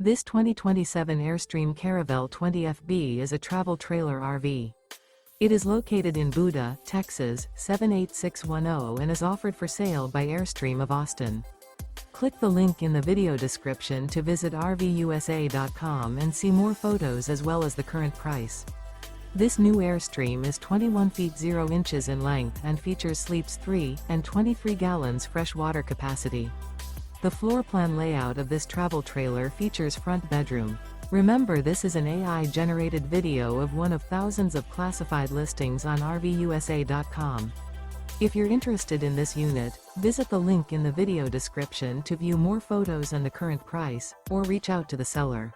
This 2027 Airstream Caravel 20FB is a travel trailer RV. It is located in Buda, Texas, 78610 and is offered for sale by Airstream of Austin. Click the link in the video description to visit RVUSA.com and see more photos as well as the current price. This new Airstream is 21 feet 0 inches in length and features sleeps 3 and 23 gallons fresh water capacity. The floor plan layout of this travel trailer features front bedroom. Remember, this is an AI-generated video of one of thousands of classified listings on RVUSA.com. If you're interested in this unit, visit the link in the video description to view more photos and the current price, or reach out to the seller.